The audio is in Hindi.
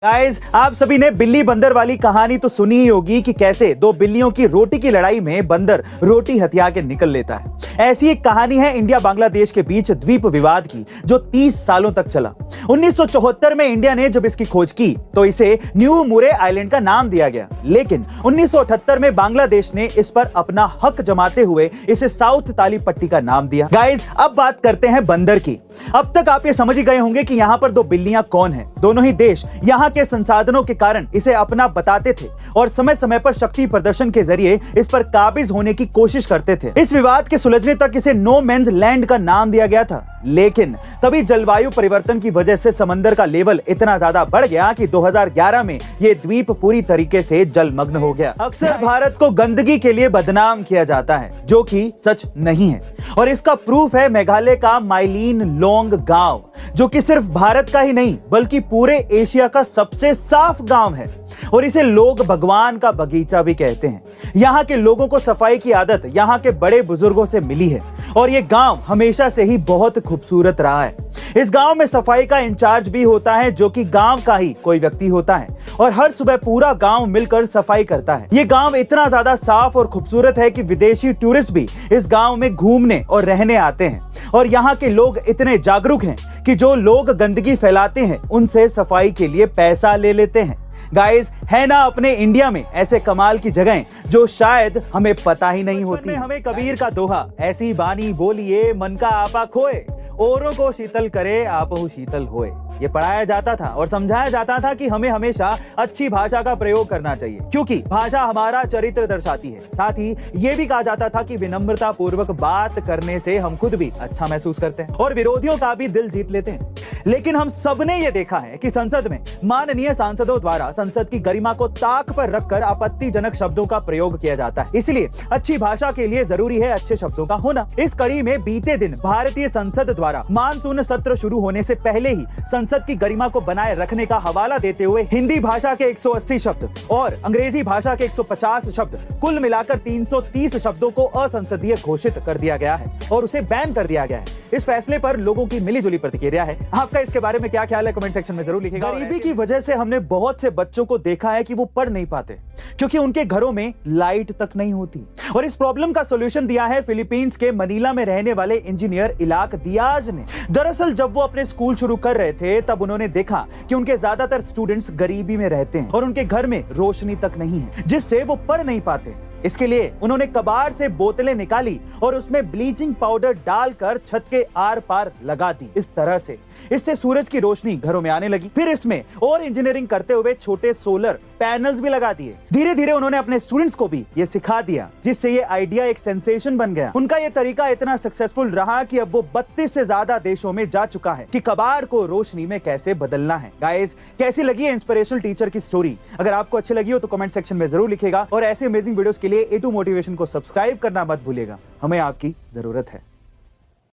गाइस, आप सभी ने बिल्ली बंदर वाली कहानी तो सुनी ही होगी कि कैसे दो बिल्लियों की रोटी की लड़ाई में बंदर रोटी हथिया के निकल लेता है। ऐसी एक कहानी है इंडिया बांग्लादेश के बीच द्वीप विवाद की, जो 30 सालों तक चला। 1974 में इंडिया ने जब इसकी खोज की तो इसे न्यू मुरे आइलैंड का नाम दिया गया, लेकिन 1978 में बांग्लादेश ने इस पर अपना हक जमाते हुए इसे साउथ ताली पट्टी का नाम दिया। गाइस, अब बात करते हैं बंदर की। अब तक आप ये समझ ही गए होंगे कि यहाँ पर दो बिल्लियां कौन हैं। दोनों ही देश यहाँ के संसाधनों के कारण इसे अपना बताते थे और समय समय पर शक्ति प्रदर्शन के जरिए इस पर काबिज होने की कोशिश करते थे। इस विवाद के सुलझने तक इसे नो मेंस लैंड का नाम दिया गया था, लेकिन तभी जलवायु परिवर्तन की वजह से समंदर का लेवल इतना ज्यादा बढ़ गया कि 2011 में यह द्वीप पूरी तरीके से जलमग्न हो गया। अक्सर भारत को गंदगी के लिए बदनाम किया जाता है, जो कि सच नहीं है, और इसका प्रूफ है मेघालय का माइलिन लोंग गांव, जो कि सिर्फ भारत का ही नहीं बल्कि पूरे एशिया का सबसे साफ गांव है, और इसे लोग भगवान का बगीचा भी कहते हैं। यहाँ के लोगों को सफाई की आदत यहाँ के बड़े बुजुर्गों से मिली है, और ये गांव हमेशा से ही बहुत खूबसूरत रहा है। इस गांव में सफाई का इंचार्ज भी होता है, जो कि गांव का ही कोई व्यक्ति होता है, और हर सुबह पूरा गांव मिलकर सफाई करता है। ये गांव इतना ज्यादा साफ और खूबसूरत है कि विदेशी टूरिस्ट भी इस गांव में घूमने और रहने आते हैं, और यहाँ के लोग इतने जागरूक हैं कि जो लोग गंदगी फैलाते हैं उनसे सफाई के लिए पैसा ले लेते हैं। गाइस, है ना अपने इंडिया में ऐसे कमाल की जगहें जो शायद हमें पता ही नहीं होती। हमें कबीर का दोहा, ऐसी बानी बोलिए मन का आपा खोए, औरों को शीतल करे आपहु शीतल होए, ये पढ़ाया जाता था और समझाया जाता था कि हमें हमेशा अच्छी भाषा का प्रयोग करना चाहिए, क्योंकि भाषा हमारा चरित्र दर्शाती है। साथ ही ये भी कहा जाता था कि विनम्रता पूर्वक बात करने से हम खुद भी अच्छा महसूस करते हैं और विरोधियों का भी दिल जीत लेते हैं। लेकिन हम सबने ये देखा है कि संसद में माननीय सांसदों द्वारा संसद की गरिमा को ताक पर रखकर आपत्तिजनक शब्दों का प्रयोग किया जाता है। इसलिए अच्छी भाषा के लिए जरूरी है अच्छे शब्दों का होना। इस कड़ी में बीते दिन भारतीय संसद द्वारा मानसून सत्र शुरू होने से पहले ही संसद की गरिमा को बनाए रखने का हवाला देते हुए हिंदी भाषा के 180 शब्द और अंग्रेजी भाषा के 150 शब्द, कुल मिलाकर 330 शब्दों को असंसदीय घोषित कर दिया गया है और उसे बैन कर दिया गया है। इस फैसले पर लोगों की मिलीजुली प्रतिक्रिया है। आपका इसके बारे में क्या ख्याल है, कमेंट सेक्शन में जरूर लिखिएगा। गरीबी की वजह से हमने बहुत से बच्चों को देखा है कि वो पढ़ नहीं पाते क्योंकि उनके घरों में लाइट तक नहीं होती, और इस प्रॉब्लम का सॉल्यूशन दिया है फिलीपींस के मनीला में रहने वाले इंजीनियर इलाक दियाज ने। दरअसल जब वो अपने स्कूल शुरू कर रहे थे तब उन्होंने देखा कि उनके ज्यादातर स्टूडेंट्स गरीबी में रहते हैं और उनके घर में रोशनी तक नहीं है, जिससे वो पढ़ नहीं पाते। इसके लिए उन्होंने कबाड़ से बोतलें निकाली और उसमें ब्लीचिंग पाउडर डालकर छत के आर पार लगा दी। इस तरह से इससे सूरज की रोशनी घरों में आने लगी। फिर इसमें और इंजीनियरिंग करते हुए छोटे सोलर पैनल्स भी लगा दिए। धीरे धीरे उन्होंने अपने स्टूडेंट्स को भी ये सिखा दिया, जिससे ये आइडिया एक सेंसेशन बन गया। उनका ये तरीका इतना सक्सेसफुल रहा कि अब वो 32 से ज्यादा देशों में जा चुका है कि कबाड़ को रोशनी में कैसे बदलना है। गाइस, कैसी लगी है इंस्पिरेशनल टीचर की स्टोरी? अगर आपको अच्छी लगी हो तो कमेंट सेक्शन में जरूर लिखिएगा, और ऐसे अमेजिंग वीडियोस के लिए A2 मोटिवेशन को सब्सक्राइब करना मत भूलिएगा। हमें आपकी जरूरत है।